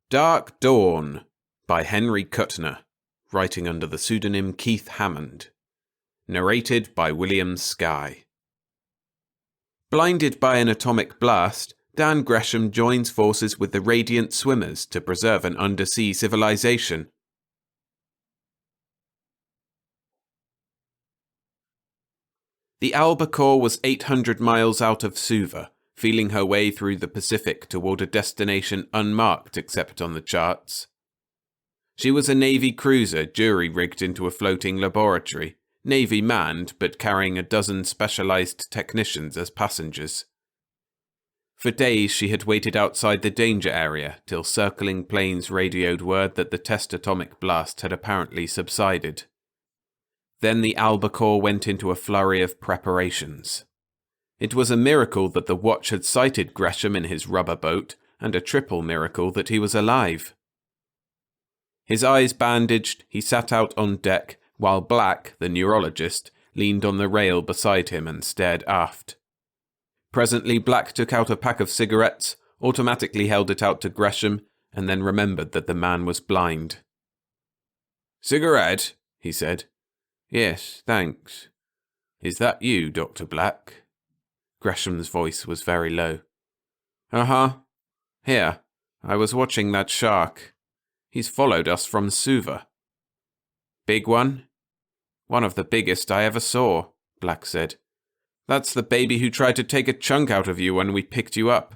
Dark Dawn by Henry Kuttner, writing under the pseudonym Keith Hammond. Narrated by William Skye. Blinded by an atomic blast, Dan Gresham joins forces with the Radiant Swimmers to preserve an undersea civilization. The Albacore was 800 miles out of Suva, feeling her way through the Pacific toward a destination unmarked except on the charts. She was a Navy cruiser jury-rigged into a floating laboratory, Navy manned but carrying a dozen specialized technicians as passengers. For days she had waited outside the danger area till circling planes radioed word that the test atomic blast had apparently subsided. Then the Albacore went into a flurry of preparations. It was a miracle that the watch had sighted Gresham in his rubber boat, and a triple miracle that he was alive. His eyes bandaged, he sat out on deck, while Black, the neurologist, leaned on the rail beside him and stared aft. Presently Black took out a pack of cigarettes, automatically held it out to Gresham, and then remembered that the man was blind. "Cigarette?" he said. "Yes, thanks. Is that you, Dr. Black?" Gresham's voice was very low. "Uh-huh. Here, I was watching that shark. He's followed us from Suva." "Big one?" "One of the biggest I ever saw," Black said. "That's the baby who tried to take a chunk out of you when we picked you up.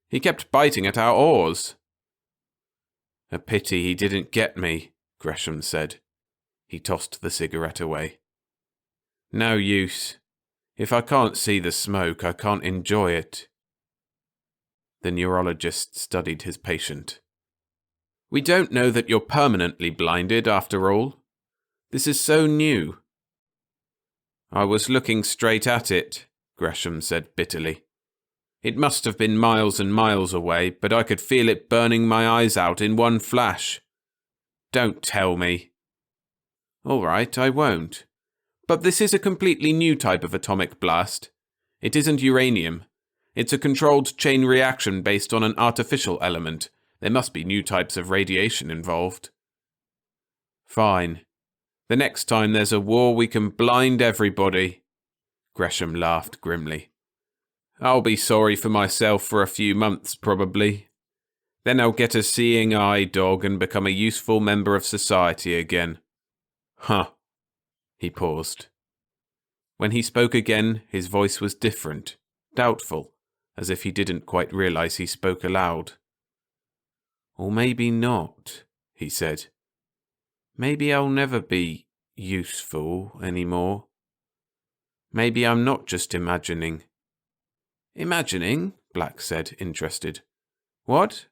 He kept biting at our oars." "A pity he didn't get me," Gresham said. He tossed the cigarette away. "No use. If I can't see the smoke, I can't enjoy it." The neurologist studied his patient. "We don't know that you're permanently blinded, after all. This is so new." "I was looking straight at it," Gresham said bitterly. "It must have been miles and miles away, but I could feel it burning my eyes out in one flash." "Don't tell me." "All right, I won't. But this is a completely new type of atomic blast. It isn't uranium. It's a controlled chain reaction based on an artificial element. There must be new types of radiation involved." "Fine. The next time there's a war, we can blind everybody." Gresham laughed grimly. "I'll be sorry for myself for a few months, probably. Then I'll get a seeing eye dog and become a useful member of society again." "Huh." He paused. When he spoke again, his voice was different, doubtful, as if he didn't quite realize he spoke aloud. "Or maybe not," he said. "Maybe I'll never be useful anymore. Maybe I'm not just imagining." "Imagining?" Black said, interested. "What?"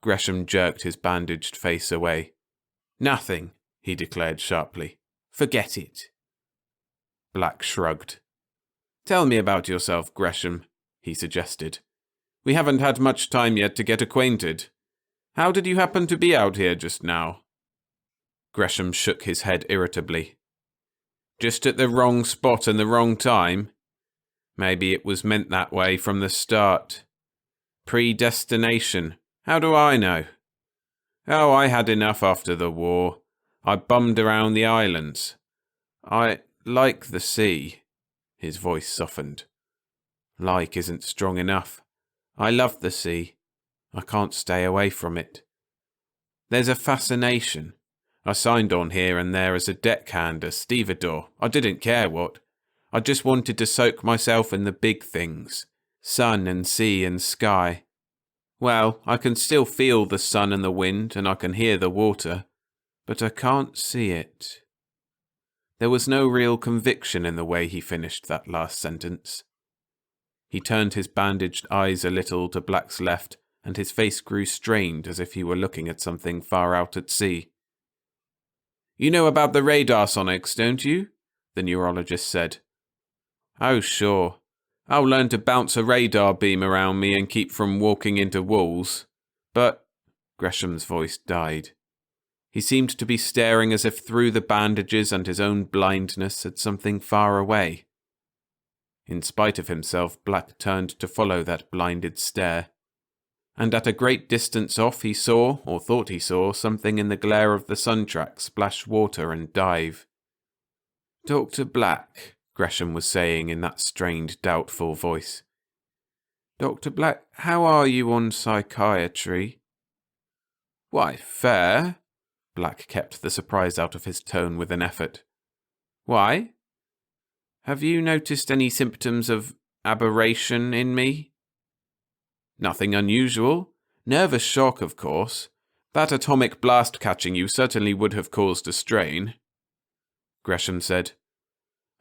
Gresham jerked his bandaged face away. "Nothing," he declared sharply. "Forget it." Black shrugged. "Tell me about yourself, Gresham," he suggested. "We haven't had much time yet to get acquainted. How did you happen to be out here just now?" Gresham shook his head irritably. "Just at the wrong spot and the wrong time? Maybe it was meant that way from the start. Predestination. How do I know? Oh, I had enough after the war. I bummed around the islands. I like the sea." His voice softened. "Like isn't strong enough. I love the sea. I can't stay away from it. There's a fascination. I signed on here and there as a deckhand, a stevedore. I didn't care what. I just wanted to soak myself in the big things. Sun and sea and sky. Well, I can still feel the sun and the wind, and I can hear the water. But I can't see it." There was no real conviction in the way he finished that last sentence. He turned his bandaged eyes a little to Black's left, and his face grew strained as if he were looking at something far out at sea. "You know about the radar sonics, don't you?" the neurologist said. "Oh, sure. I'll learn to bounce a radar beam around me and keep from walking into walls. But—" Gresham's voice died. He seemed to be staring as if through the bandages and his own blindness at something far away. In spite of himself, Black turned to follow that blinded stare. and at a great distance off he saw, or thought he saw, something in the glare of the sun track splash water and dive. "Dr. Black," Gresham was saying in that strained, doubtful voice. "Dr. Black, how are you on psychiatry?" "Why, fair." Black kept the surprise out of his tone with an effort. "Why? Have you noticed any symptoms of aberration in me?" "Nothing unusual. Nervous shock, of course. That atomic blast catching you certainly would have caused a strain." Gresham said,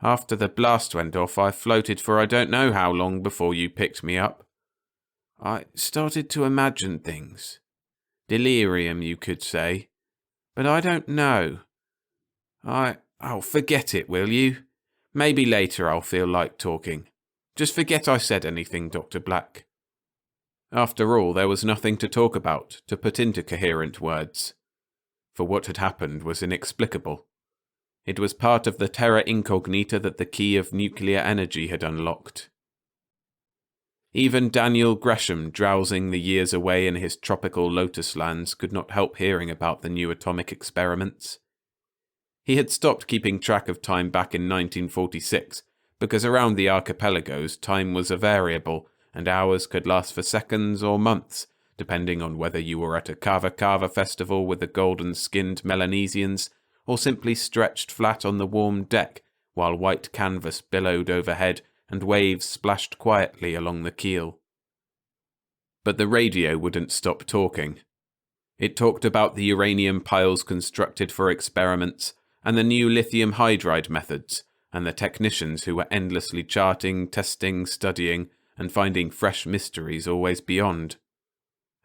"After the blast went off, I floated for I don't know how long before you picked me up. I started to imagine things. Delirium, you could say. But I don't know. Oh, forget it, will you? Maybe later I'll feel like talking. Just forget I said anything, Dr. Black." After all, there was nothing to talk about, to put into coherent words. For what had happened was inexplicable. It was part of the terra incognita that the key of nuclear energy had unlocked. Even Daniel Gresham, drowsing the years away in his tropical lotus lands, could not help hearing about the new atomic experiments. He had stopped keeping track of time back in 1946, because around the archipelagos time was a variable, and hours could last for seconds or months, depending on whether you were at a Kava Kava festival with the golden-skinned Melanesians, or simply stretched flat on the warm deck while white canvas billowed overhead and waves splashed quietly along the keel. But the radio wouldn't stop talking. It talked about the uranium piles constructed for experiments, and the new lithium hydride methods, and the technicians who were endlessly charting, testing, studying, and finding fresh mysteries always beyond.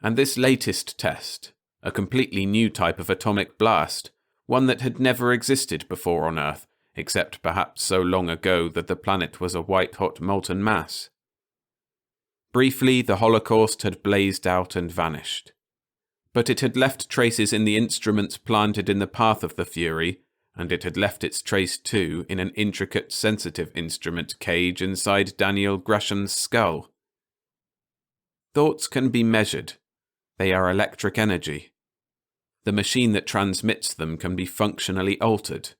And this latest test, a completely new type of atomic blast, one that had never existed before on Earth, except perhaps so long ago that the planet was a white-hot molten mass. Briefly, the Holocaust had blazed out and vanished. But it had left traces in the instruments planted in the path of the Fury, and it had left its trace too in an intricate, sensitive instrument cage inside Daniel Gresham's skull. Thoughts can be measured. They are electric energy. The machine that transmits them can be functionally altered.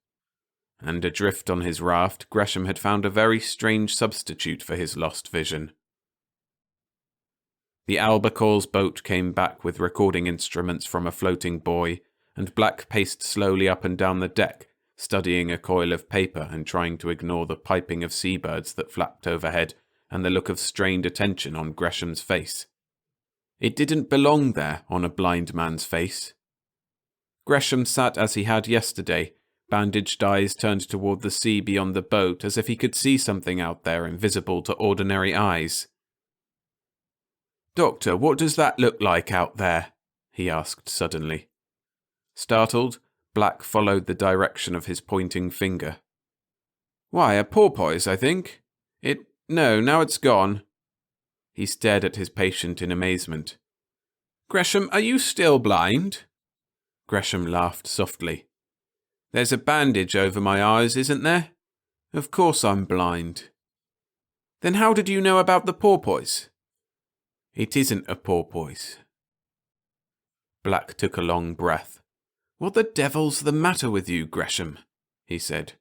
And adrift on his raft, Gresham had found a very strange substitute for his lost vision. The albacore's boat came back with recording instruments from a floating buoy, and Black paced slowly up and down the deck, studying a coil of paper and trying to ignore the piping of seabirds that flapped overhead and the look of strained attention on Gresham's face. It didn't belong there on a blind man's face. Gresham sat as he had yesterday, bandaged eyes turned toward the sea beyond the boat as if he could see something out there invisible to ordinary eyes. "Doctor, what does that look like out there?" he asked suddenly. Startled, Black followed the direction of his pointing finger. "Why, a porpoise, I think. No, now it's gone." He stared at his patient in amazement. "Gresham, are you still blind?" Gresham laughed softly. "There's a bandage over my eyes, isn't there? Of course I'm blind." "Then how did you know about the porpoise?" "It isn't a porpoise." Black took a long breath. "What the devil's the matter with you, Gresham?" he said.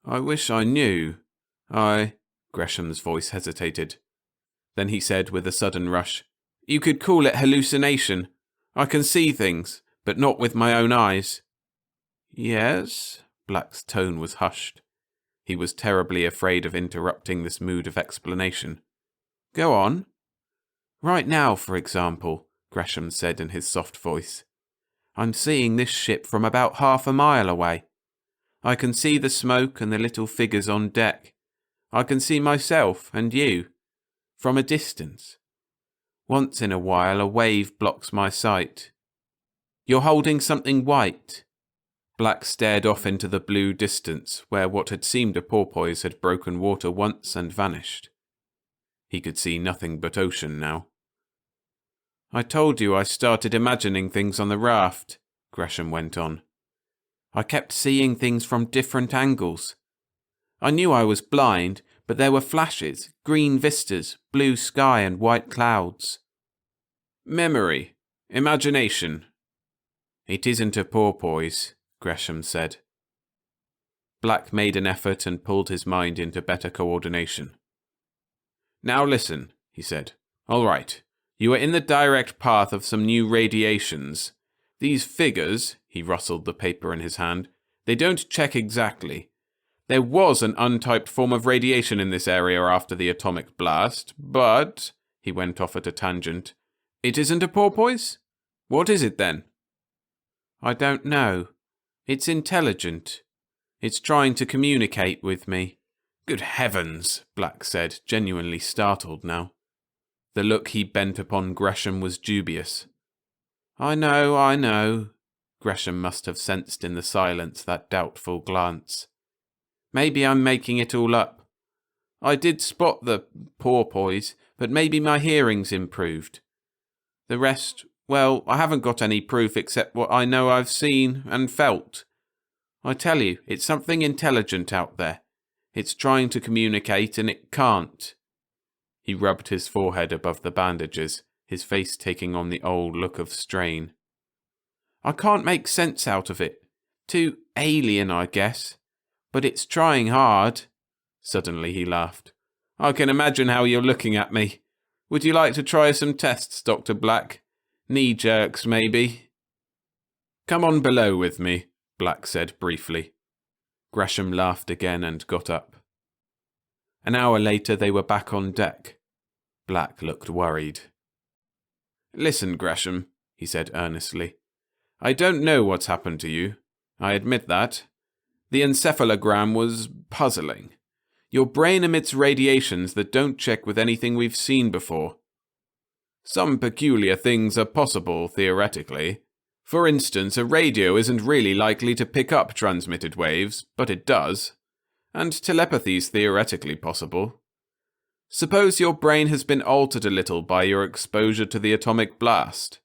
"I wish I knew. Gresham's voice hesitated. Then he said with a sudden rush, "You could call it hallucination. I can see things, but not with my own eyes." "Yes?" Black's tone was hushed. He was terribly afraid of interrupting this mood of explanation. "Go on." "Right now, for example," Gresham said in his soft voice, "I'm seeing this ship from about half a mile away. I can see the smoke and the little figures on deck. I can see myself and you, from a distance. Once in a while a wave blocks my sight. You're holding something white." Black stared off into the blue distance, where what had seemed a porpoise had broken water once and vanished. He could see nothing but ocean now. "I told you I started imagining things on the raft," Gresham went on. "I kept seeing things from different angles. I knew I was blind, but there were flashes, green vistas, blue sky and white clouds." Memory. Imagination. It isn't a porpoise, Gresham said. Black made an effort and pulled his mind into better coordination. Now listen, he said. All right. You are in the direct path of some new radiations. These figures, he rustled the paper in his hand, they don't check exactly. There was an untyped form of radiation in this area after the atomic blast, but, he went off at a tangent, it isn't a porpoise? What is it then? I don't know. It's intelligent. It's trying to communicate with me. Good heavens, Black said, genuinely startled now. The look he bent upon Gresham was dubious. I know. Gresham must have sensed in the silence that doubtful glance. Maybe I'm making it all up. I did spot the porpoise, but maybe my hearing's improved. The rest, well, I haven't got any proof except what I know I've seen and felt. I tell you, it's something intelligent out there. It's trying to communicate and it can't. He rubbed his forehead above the bandages, his face taking on the old look of strain. I can't make sense out of it. Too alien, I guess. But it's trying hard. Suddenly he laughed. I can imagine how you're looking at me. Would you like to try some tests, Dr. Black? Knee jerks, maybe? Come on below with me, Black said briefly. Gresham laughed again and got up. An hour later they were back on deck. Black looked worried. Listen, Gresham, he said earnestly. I don't know what's happened to you. I admit that. The encephalogram was puzzling. Your brain emits radiations that don't check with anything we've seen before. Some peculiar things are possible, theoretically. For instance, a radio isn't really likely to pick up transmitted waves, but it does. And telepathy's theoretically possible. Suppose your brain has been altered a little by your exposure to the atomic blast.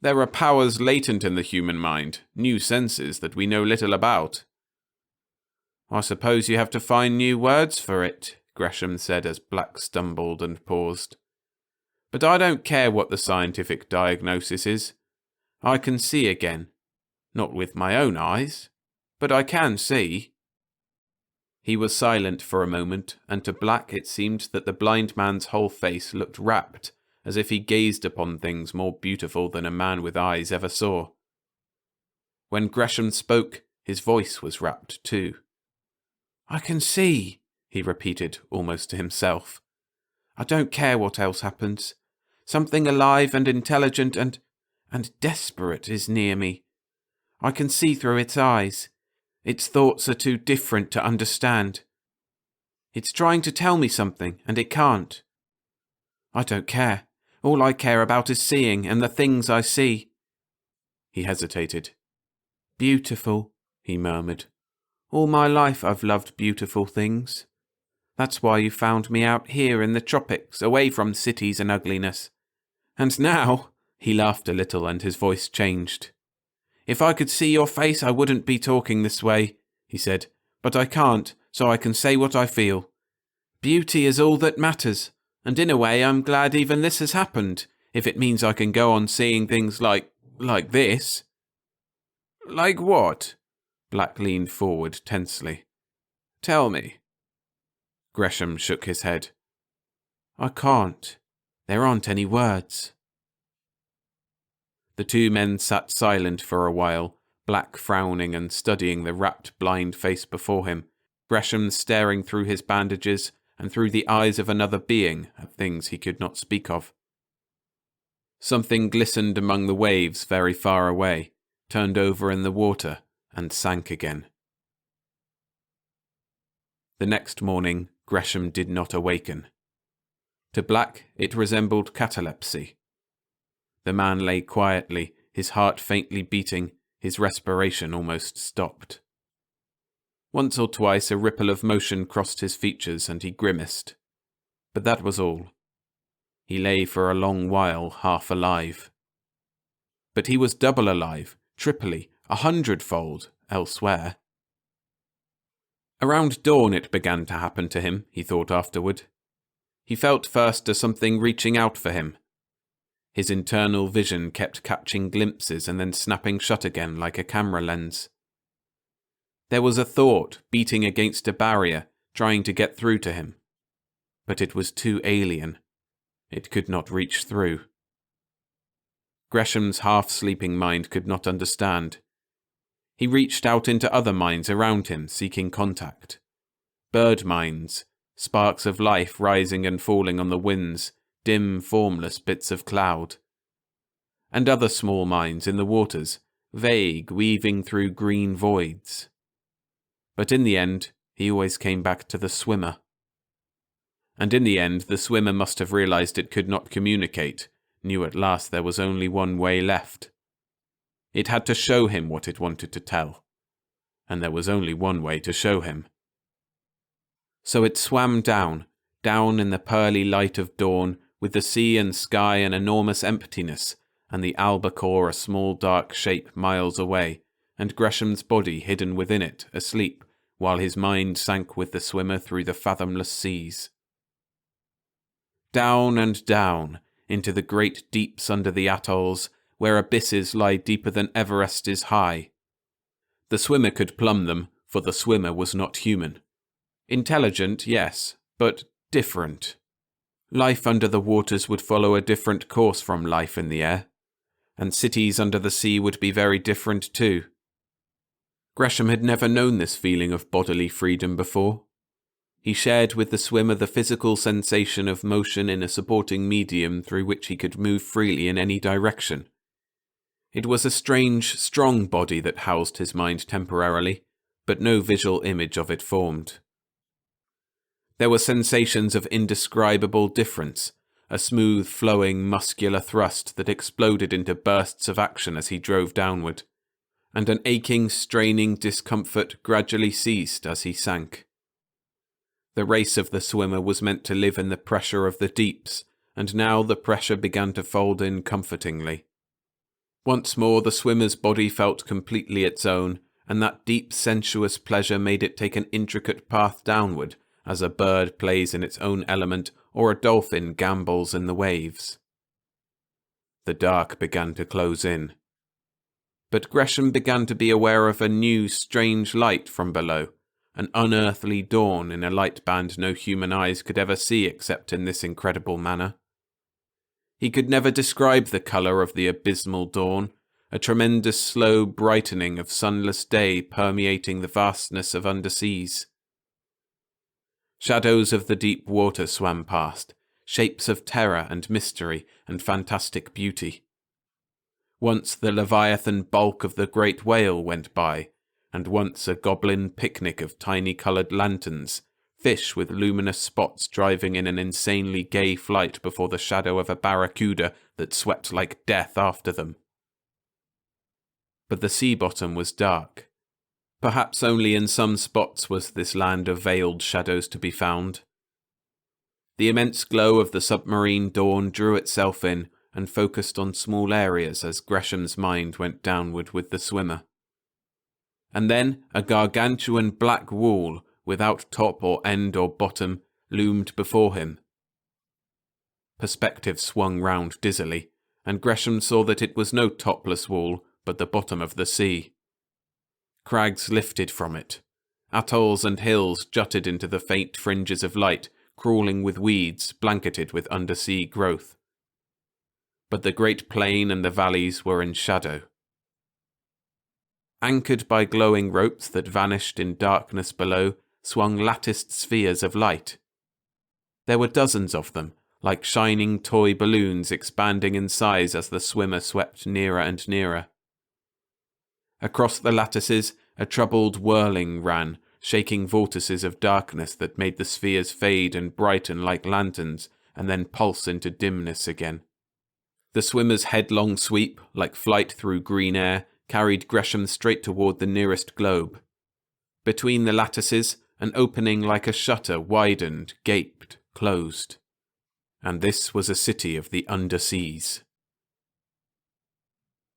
There are powers latent in the human mind, new senses that we know little about. I suppose you have to find new words for it, Gresham said as Black stumbled and paused. But I don't care what the scientific diagnosis is. I can see again. Not with my own eyes, but I can see. He was silent for a moment, and to Black it seemed that the blind man's whole face looked rapt, as if he gazed upon things more beautiful than a man with eyes ever saw. When Gresham spoke, his voice was rapt too. I can see, he repeated almost to himself. I don't care what else happens. Something alive and intelligent and desperate is near me. I can see through its eyes. Its thoughts are too different to understand. It's trying to tell me something, and it can't. I don't care. All I care about is seeing and the things I see. He hesitated. Beautiful, he murmured. All my life I've loved beautiful things. That's why you found me out here in the tropics, away from cities and ugliness. And now, he laughed a little and his voice changed. If I could see your face, I wouldn't be talking this way, he said, but I can't, so I can say what I feel. Beauty is all that matters, and in a way I'm glad even this has happened, if it means I can go on seeing things like this. Like what? Black leaned forward tensely. Tell me. Gresham shook his head. I can't. There aren't any words. The two men sat silent for a while, Black frowning and studying the rapt blind face before him, Gresham staring through his bandages and through the eyes of another being at things he could not speak of. Something glistened among the waves very far away, turned over in the water, and sank again. The next morning, Gresham did not awaken. To Black, it resembled catalepsy. The man lay quietly, his heart faintly beating, his respiration almost stopped. Once or twice a ripple of motion crossed his features and he grimaced. But that was all. He lay for a long while half alive. But he was double alive, triply, 100-fold elsewhere. Around dawn it began to happen to him, he thought afterward. He felt first as something reaching out for him. His internal vision kept catching glimpses and then snapping shut again like a camera lens. There was a thought beating against a barrier, trying to get through to him. But it was too alien. It could not reach through. Gresham's half-sleeping mind could not understand. He reached out into other minds around him, seeking contact. Bird minds, sparks of life rising and falling on the winds, dim, formless bits of cloud. And other small minds in the waters, vague, weaving through green voids. But in the end, he always came back to the swimmer. And in the end, the swimmer must have realized it could not communicate, knew at last there was only one way left. It had to show him what it wanted to tell. And there was only one way to show him. So it swam down in the pearly light of dawn, with the sea and sky an enormous emptiness, and the albacore a small dark shape miles away, and Gresham's body hidden within it, asleep, while his mind sank with the swimmer through the fathomless seas. Down and down, into the great deeps under the atolls, where abysses lie deeper than Everest is high. The swimmer could plumb them, for the swimmer was not human. Intelligent, yes, but different. Life under the waters would follow a different course from life in the air, and cities under the sea would be very different too. Gresham had never known this feeling of bodily freedom before. He shared with the swimmer the physical sensation of motion in a supporting medium through which he could move freely in any direction. It was a strange, strong body that housed his mind temporarily, but no visual image of it formed. There were sensations of indescribable difference, a smooth, flowing, muscular thrust that exploded into bursts of action as he drove downward, and an aching, straining discomfort gradually ceased as he sank. The race of the swimmer was meant to live in the pressure of the deeps, and now the pressure began to fold in comfortingly. Once more the swimmer's body felt completely its own, and that deep sensuous pleasure made it take an intricate path downward, as a bird plays in its own element or a dolphin gambols in the waves. The dark began to close in. But Gresham began to be aware of a new, strange light from below, an unearthly dawn in a light band no human eyes could ever see except in this incredible manner. He could never describe the colour of the abysmal dawn, a tremendous slow brightening of sunless day permeating the vastness of underseas. Shadows of the deep water swam past, shapes of terror and mystery and fantastic beauty. Once the leviathan bulk of the great whale went by, and once a goblin picnic of tiny coloured lanterns, fish with luminous spots driving in an insanely gay flight before the shadow of a barracuda that swept like death after them. But the sea bottom was dark. Perhaps only in some spots was this land of veiled shadows to be found. The immense glow of the submarine dawn drew itself in and focused on small areas as Gresham's mind went downward with the swimmer. And then a gargantuan black wall, without top or end or bottom, loomed before him. Perspective swung round dizzily, and Gresham saw that it was no topless wall, but the bottom of the sea. Crags lifted from it. Atolls and hills jutted into the faint fringes of light, crawling with weeds, blanketed with undersea growth. But the great plain and the valleys were in shadow. Anchored by glowing ropes that vanished in darkness below, swung latticed spheres of light. There were dozens of them, like shining toy balloons expanding in size as the swimmer swept nearer and nearer. Across the lattices, a troubled whirling ran, shaking vortices of darkness that made the spheres fade and brighten like lanterns, and then pulse into dimness again. The swimmer's headlong sweep, like flight through green air, carried Gresham straight toward the nearest globe. Between the lattices, an opening like a shutter widened, gaped, closed. And this was a city of the underseas.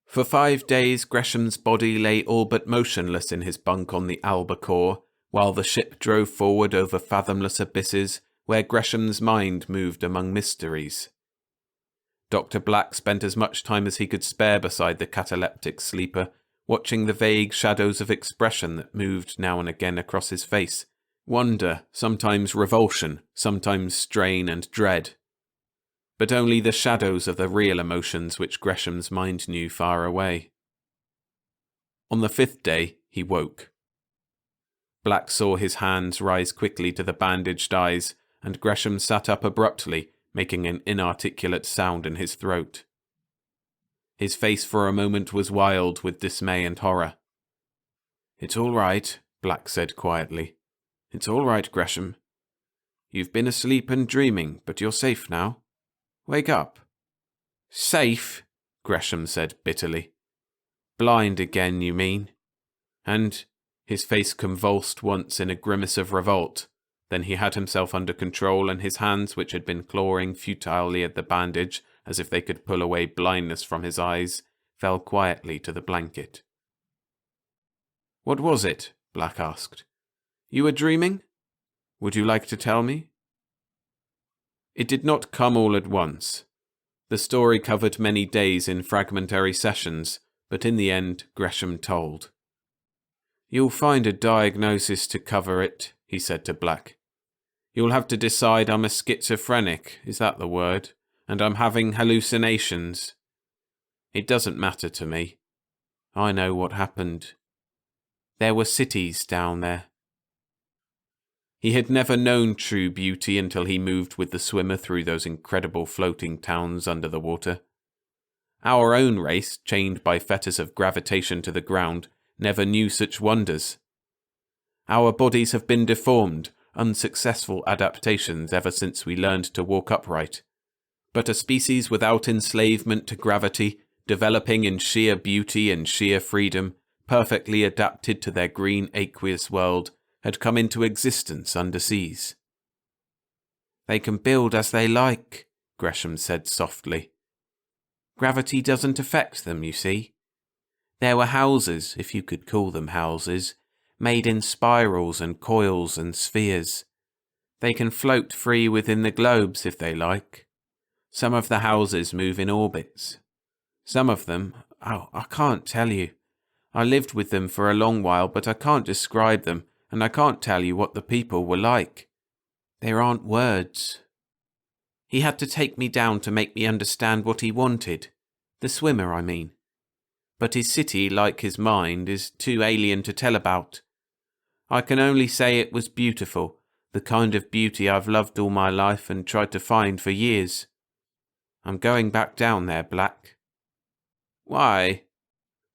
For 5 days Gresham's body lay all but motionless in his bunk on the albacore, while the ship drove forward over fathomless abysses where Gresham's mind moved among mysteries. Dr. Black spent as much time as he could spare beside the cataleptic sleeper, watching the vague shadows of expression that moved now and again across his face. Wonder, sometimes revulsion, sometimes strain and dread. But only the shadows of the real emotions which Gresham's mind knew far away. On the 5th day, he woke. Black saw his hands rise quickly to the bandaged eyes, and Gresham sat up abruptly, making an inarticulate sound in his throat. His face for a moment was wild with dismay and horror. "It's all right," Black said quietly. "It's all right, Gresham. You've been asleep and dreaming, but you're safe now. Wake up." "Safe?" Gresham said bitterly. "Blind again, you mean?" And his face convulsed once in a grimace of revolt. Then he had himself under control, and his hands, which had been clawing futilely at the bandage as if they could pull away blindness from his eyes, fell quietly to the blanket. "What was it?" Black asked. "You were dreaming? Would you like to tell me?" It did not come all at once. The story covered many days in fragmentary sessions, but in the end Gresham told. "You'll find a diagnosis to cover it," he said to Black. "You'll have to decide I'm a schizophrenic, is that the word, and I'm having hallucinations. It doesn't matter to me. I know what happened. There were cities down there." He had never known true beauty until he moved with the swimmer through those incredible floating towns under the water. Our own race, chained by fetters of gravitation to the ground, never knew such wonders. Our bodies have been deformed, unsuccessful adaptations ever since we learned to walk upright. But a species without enslavement to gravity, developing in sheer beauty and sheer freedom, perfectly adapted to their green aqueous world, had come into existence underseas. "They can build as they like," Gresham said softly. "Gravity doesn't affect them, you see. There were houses, if you could call them houses, made in spirals and coils and spheres. They can float free within the globes if they like. Some of the houses move in orbits. Some of them, I can't tell you. I lived with them for a long while, but I can't describe them, and I can't tell you what the people were like. There aren't words." He had to take me down to make me understand what he wanted. The swimmer, I mean. But his city, like his mind, is too alien to tell about. I can only say it was beautiful, the kind of beauty I've loved all my life and tried to find for years. I'm going back down there, Black. "Why?"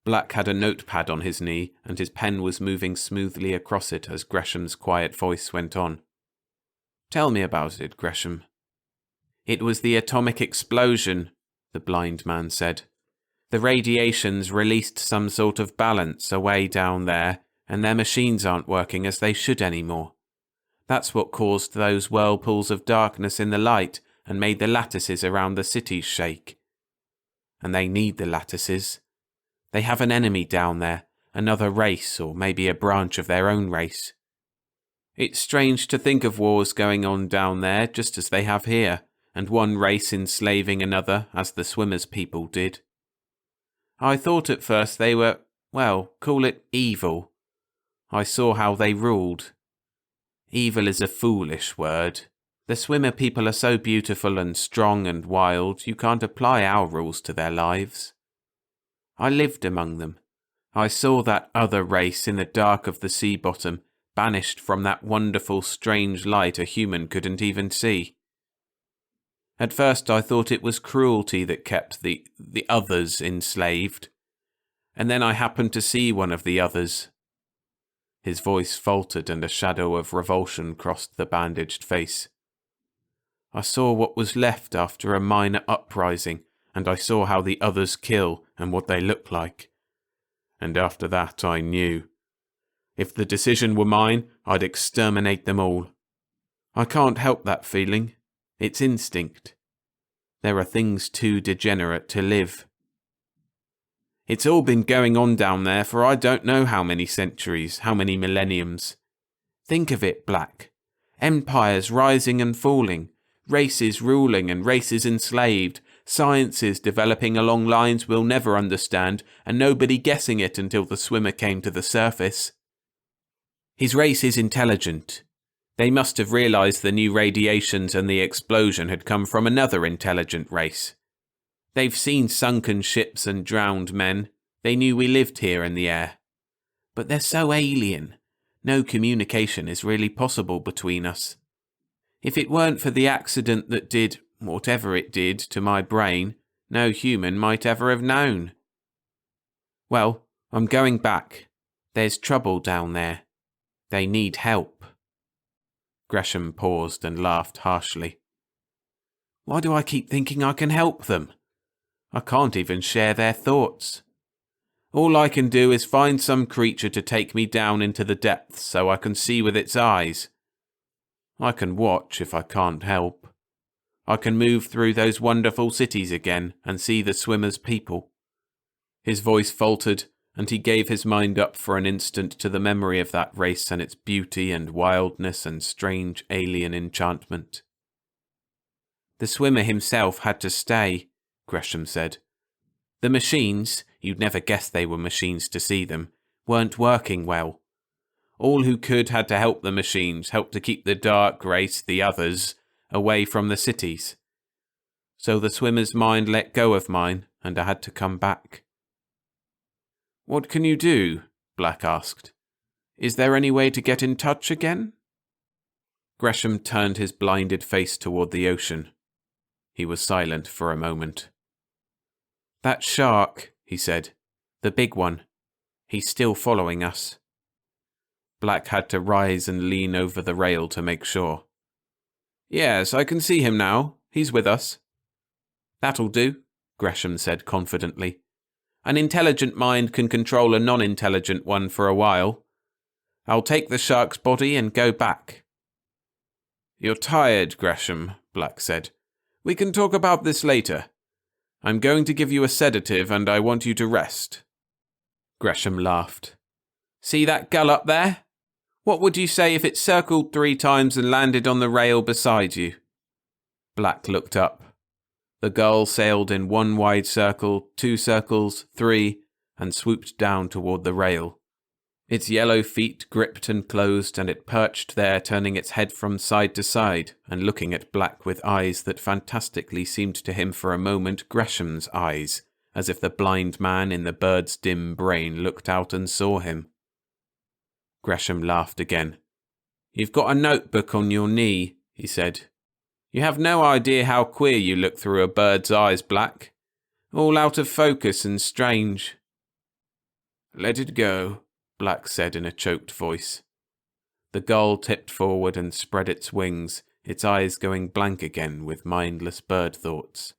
Black had a notepad on his knee, and his pen was moving smoothly across it as Gresham's quiet voice went on. "Tell me about it, Gresham." "It was the atomic explosion," the blind man said. "The radiations released some sort of balance away down there, and their machines aren't working as they should anymore. That's what caused those whirlpools of darkness in the light and made the lattices around the cities shake. And they need the lattices. They have an enemy down there, another race, or maybe a branch of their own race. It's strange to think of wars going on down there just as they have here, and one race enslaving another as the swimmers' people did. I thought at first they were, well, call it evil. I saw how they ruled. Evil is a foolish word. The swimmer people are so beautiful and strong and wild, you can't apply our rules to their lives. I lived among them. I saw that other race in the dark of the sea bottom, banished from that wonderful, strange light a human couldn't even see. At first I thought it was cruelty that kept the others enslaved. And then I happened to see one of the others." His voice faltered and a shadow of revulsion crossed the bandaged face. "I saw what was left after a minor uprising, and I saw how the others kill and what they look like. And after that I knew. If the decision were mine, I'd exterminate them all. I can't help that feeling. It's instinct. There are things too degenerate to live. It's all been going on down there for I don't know how many centuries, how many millenniums. Think of it, Black. Empires rising and falling, races ruling and races enslaved, Science is developing along lines we'll never understand, and nobody guessing it until the swimmer came to the surface. His race is intelligent. They must have realized the new radiations and the explosion had come from another intelligent race. They've seen sunken ships and drowned men. They knew we lived here in the air. But they're so alien. No communication is really possible between us. If it weren't for the accident that did whatever it did to my brain, no human might ever have known. Well, I'm going back. There's trouble down there. They need help. Gresham paused and laughed harshly. Why do I keep thinking I can help them? I can't even share their thoughts. All I can do is find some creature to take me down into the depths so I can see with its eyes. I can watch if I can't help. I can move through those wonderful cities again and see the swimmers' people. His voice faltered, and he gave his mind up for an instant to the memory of that race and its beauty and wildness and strange alien enchantment. The swimmer himself had to stay, Gresham said. The machines, you'd never guess they were machines to see them, weren't working well. All who could had to help the machines, help to keep the dark race, the others, away from the cities. So the swimmer's mind let go of mine, and I had to come back. What can you do? Black asked. Is there any way to get in touch again? Gresham turned his blinded face toward the ocean. He was silent for a moment. That shark, he said. The big one. He's still following us. Black had to rise and lean over the rail to make sure. Yes, I can see him now. He's with us. That'll do, Gresham said confidently. An intelligent mind can control a non-intelligent one for a while. I'll take the shark's body and go back. You're tired, Gresham, Black said. We can talk about this later. I'm going to give you a sedative and I want you to rest. Gresham laughed. See that gull up there? What would you say if it circled 3 times and landed on the rail beside you? Black looked up. The gull sailed in 1 wide circle, 2 circles, 3, and swooped down toward the rail. Its yellow feet gripped and closed, and it perched there, turning its head from side to side, and looking at Black with eyes that fantastically seemed to him for a moment Gresham's eyes, as if the blind man in the bird's dim brain looked out and saw him. Gresham laughed again. You've got a notebook on your knee, he said. You have no idea how queer you look through a bird's eyes, Black. All out of focus and strange. Let it go, Black said in a choked voice. The gull tipped forward and spread its wings, its eyes going blank again with mindless bird thoughts.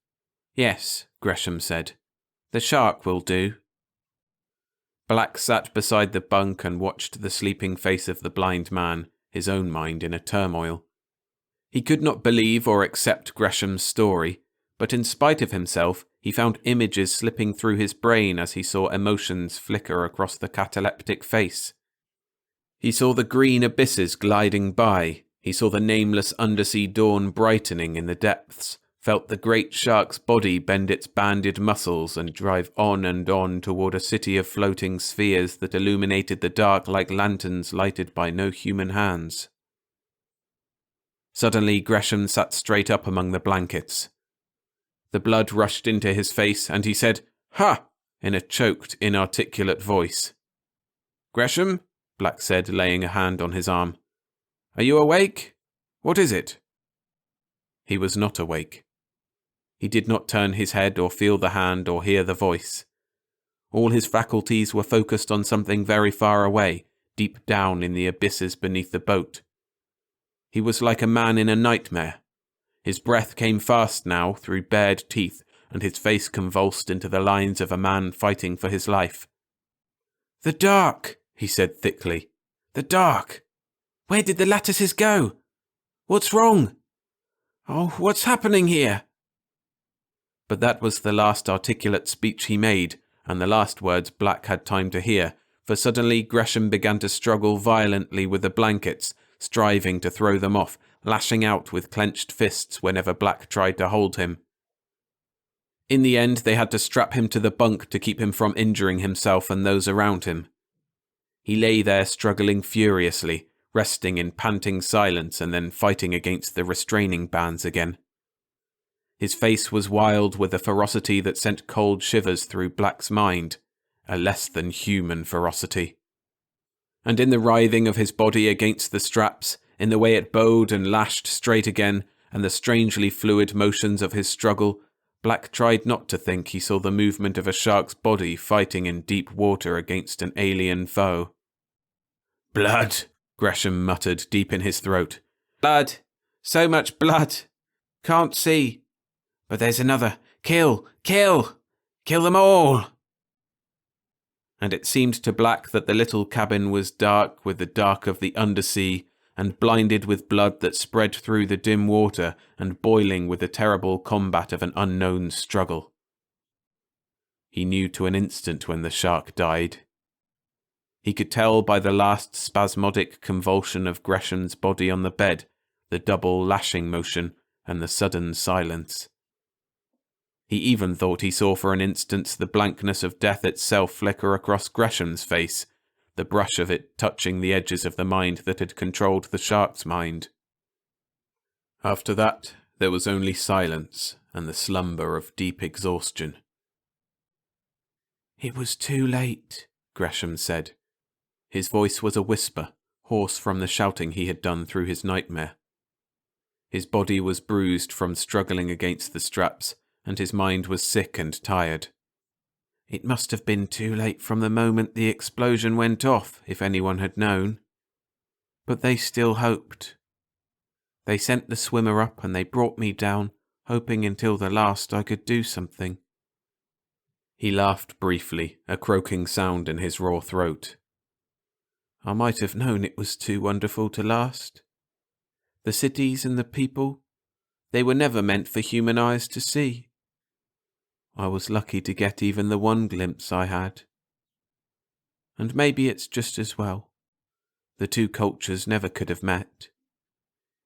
Yes, Gresham said. The shark will do. Black sat beside the bunk and watched the sleeping face of the blind man, his own mind in a turmoil. He could not believe or accept Gresham's story, but in spite of himself, he found images slipping through his brain as he saw emotions flicker across the cataleptic face. He saw the green abysses gliding by, he saw the nameless undersea dawn brightening in the depths, felt the great shark's body bend its banded muscles and drive on and on toward a city of floating spheres that illuminated the dark like lanterns lighted by no human hands. Suddenly Gresham sat straight up among the blankets. The blood rushed into his face, and he said, "Ha!" in a choked, inarticulate voice. "Gresham?" Black said, laying a hand on his arm. "Are you awake? What is it?" He was not awake. He did not turn his head or feel the hand or hear the voice. All his faculties were focused on something very far away, deep down in the abysses beneath the boat. He was like a man in a nightmare. His breath came fast now, through bared teeth, and his face convulsed into the lines of a man fighting for his life. "The dark," he said thickly. "The dark. Where did the lattices go? What's wrong? Oh, what's happening here?" But that was the last articulate speech he made, and the last words Black had time to hear, for suddenly Gresham began to struggle violently with the blankets, striving to throw them off, lashing out with clenched fists whenever Black tried to hold him. In the end, they had to strap him to the bunk to keep him from injuring himself and those around him. He lay there struggling furiously, resting in panting silence and then fighting against the restraining bands again. His face was wild with a ferocity that sent cold shivers through Black's mind, a less than human ferocity. And in the writhing of his body against the straps, in the way it bowed and lashed straight again, and the strangely fluid motions of his struggle, Black tried not to think he saw the movement of a shark's body fighting in deep water against an alien foe. "Blood," Gresham muttered deep in his throat. "Blood! So much blood! Can't see. But there's another. Kill! Kill! Kill them all!" And it seemed to Black that the little cabin was dark with the dark of the undersea, and blinded with blood that spread through the dim water and boiling with the terrible combat of an unknown struggle. He knew to an instant when the shark died. He could tell by the last spasmodic convulsion of Gresham's body on the bed, the double lashing motion, and the sudden silence. He even thought he saw for an instant the blankness of death itself flicker across Gresham's face, the brush of it touching the edges of the mind that had controlled the shark's mind. After that, there was only silence and the slumber of deep exhaustion. "It was too late," Gresham said. His voice was a whisper, hoarse from the shouting he had done through his nightmare. His body was bruised from struggling against the straps, and his mind was sick and tired. "It must have been too late from the moment the explosion went off, if anyone had known. But they still hoped. They sent the swimmer up and they brought me down, hoping until the last I could do something." He laughed briefly, a croaking sound in his raw throat. "I might have known it was too wonderful to last. The cities and the people, they were never meant for human eyes to see. I was lucky to get even the one glimpse I had. And maybe it's just as well. The two cultures never could have met.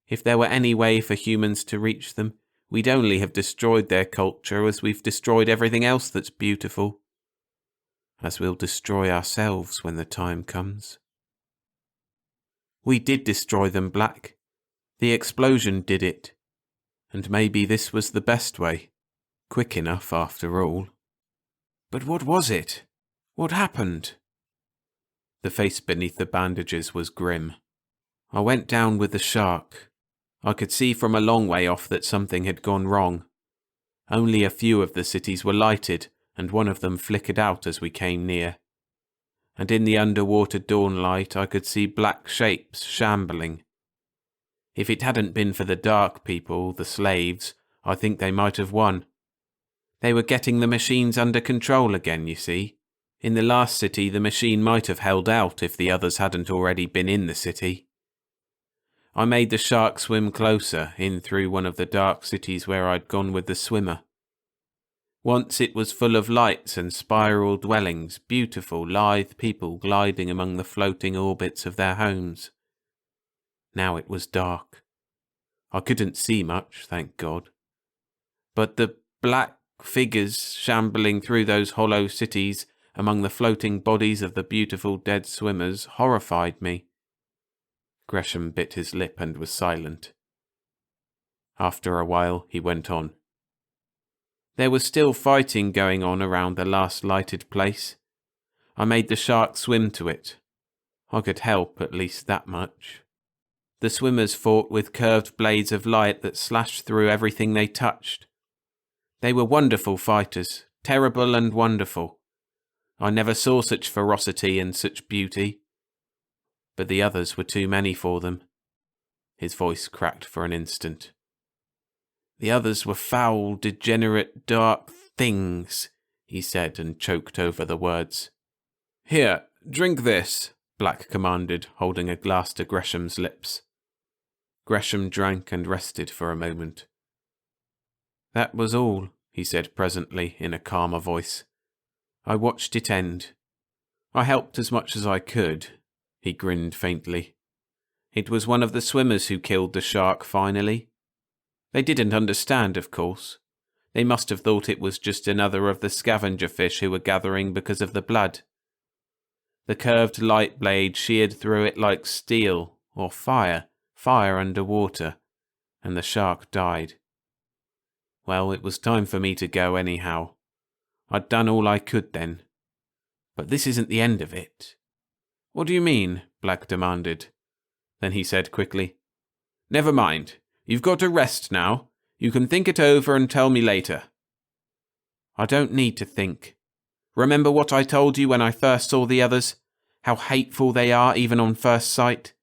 If there were any way for humans to reach them, we'd only have destroyed their culture as we've destroyed everything else that's beautiful. As we'll destroy ourselves when the time comes." "We did destroy them, Black. The explosion did it. And maybe this was the best way. Quick enough, after all." "But what was it? What happened?" The face beneath the bandages was grim. "I went down with the shark. I could see from a long way off that something had gone wrong. Only a few of the cities were lighted, and one of them flickered out as we came near. And in the underwater dawn light I could see black shapes shambling. If it hadn't been for the dark people, the slaves, I think they might have won. They were getting the machines under control again, you see. In the last city, the machine might have held out if the others hadn't already been in the city. I made the shark swim closer, in through one of the dark cities where I'd gone with the swimmer. Once it was full of lights and spiral dwellings, beautiful, lithe people gliding among the floating orbits of their homes. Now it was dark. I couldn't see much, thank God. But the black figures shambling through those hollow cities among the floating bodies of the beautiful dead swimmers horrified me." Gresham bit his lip and was silent. After a while he went on. "There was still fighting going on around the last lighted place. I made the shark swim to it. I could help at least that much. The swimmers fought with curved blades of light that slashed through everything they touched. They were wonderful fighters, terrible and wonderful. I never saw such ferocity and such beauty. But the others were too many for them." His voice cracked for an instant. "The others were foul, degenerate, dark things," he said and choked over the words. "Here, drink this," Black commanded, holding a glass to Gresham's lips. Gresham drank and rested for a moment. "That was all," he said presently in a calmer voice. "I watched it end. I helped as much as I could." He grinned faintly. "It was one of the swimmers who killed the shark finally. They didn't understand, of course. They must have thought it was just another of the scavenger fish who were gathering because of the blood. The curved light blade sheared through it like steel or fire underwater, and the shark died. Well, it was time for me to go anyhow. I'd done all I could then. But this isn't the end of it. What do you mean? Black demanded. Then he said quickly, Never mind. You've got to rest now. You can think it over and tell me later. I don't need to think. Remember what I told you when I first saw the others? How hateful they are even on first sight?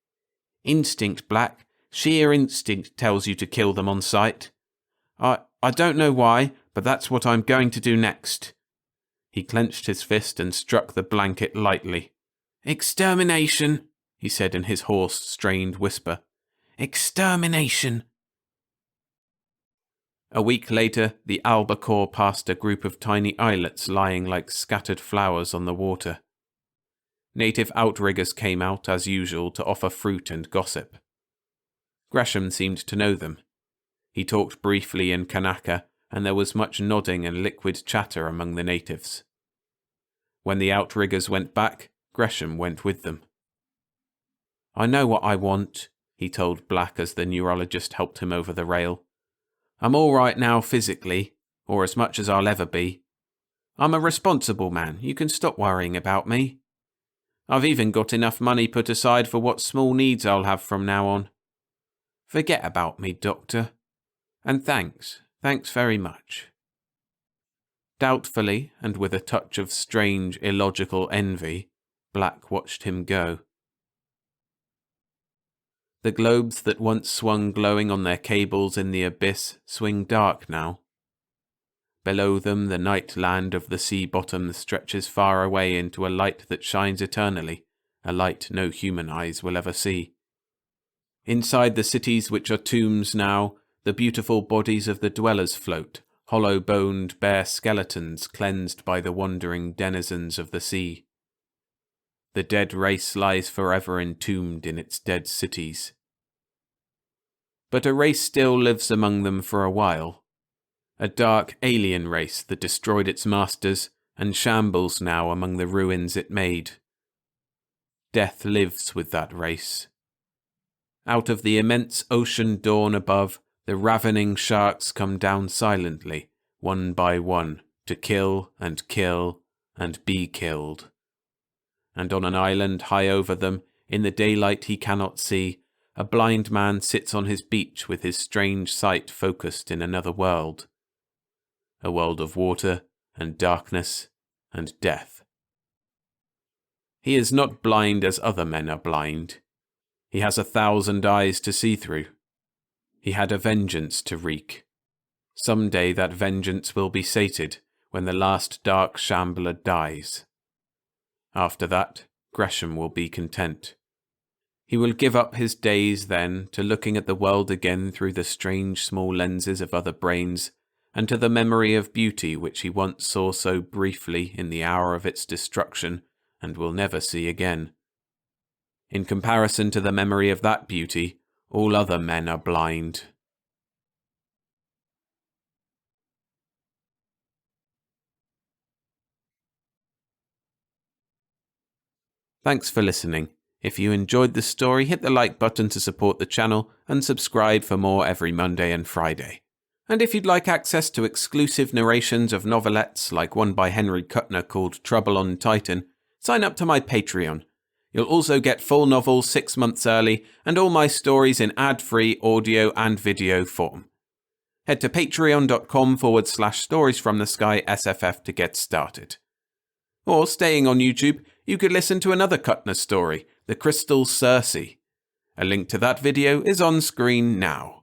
Instinct, Black. Sheer instinct tells you to kill them on sight. I don't know why, but that's what I'm going to do next. He clenched his fist and struck the blanket lightly. Extermination, he said in his hoarse, strained whisper. Extermination. A week later, the albacore passed a group of tiny islets lying like scattered flowers on the water. Native outriggers came out, as usual, to offer fruit and gossip. Gresham seemed to know them. He talked briefly in Kanaka, and there was much nodding and liquid chatter among the natives. When the outriggers went back, Gresham went with them. I know what I want, he told Black as the neurologist helped him over the rail. I'm all right now physically, or as much as I'll ever be. I'm a responsible man, you can stop worrying about me. I've even got enough money put aside for what small needs I'll have from now on. Forget about me, Doctor. And thanks very much. Doubtfully, and with a touch of strange, illogical envy, Black watched him go. The globes that once swung glowing on their cables in the abyss swing dark now. Below them, the night land of the sea bottom stretches far away into a light that shines eternally, a light no human eyes will ever see. Inside the cities which are tombs now, the beautiful bodies of the dwellers float, hollow-boned, bare skeletons cleansed by the wandering denizens of the sea. The dead race lies forever entombed in its dead cities. But a race still lives among them for a while. A dark alien race that destroyed its masters and shambles now among the ruins it made. Death lives with that race. Out of the immense ocean dawn above, the ravening sharks come down silently, one by one, to kill and be killed. And on an island high over them, in the daylight he cannot see, a blind man sits on his beach with his strange sight focused in another world. A world of water and darkness and death. He is not blind as other men are blind. He has 1,000 eyes to see through. He had a vengeance to wreak. Some day that vengeance will be sated when the last dark shambler dies. After that, Gresham will be content. He will give up his days then to looking at the world again through the strange small lenses of other brains, and to the memory of beauty which he once saw so briefly in the hour of its destruction and will never see again. In comparison to the memory of that beauty, all other men are blind. Thanks for listening. If you enjoyed the story, hit the like button to support the channel and subscribe for more every Monday and Friday. And if you'd like access to exclusive narrations of novelettes like one by Henry Kuttner called Trouble on Titan, sign up to my Patreon. You'll also get full novels 6 months early and all my stories in ad-free audio and video form. Head to patreon.com/storiesfromthesky_SFF to get started. Or, staying on YouTube, you could listen to another Kuttner story, The Crystal Circe. A link to that video is on screen now.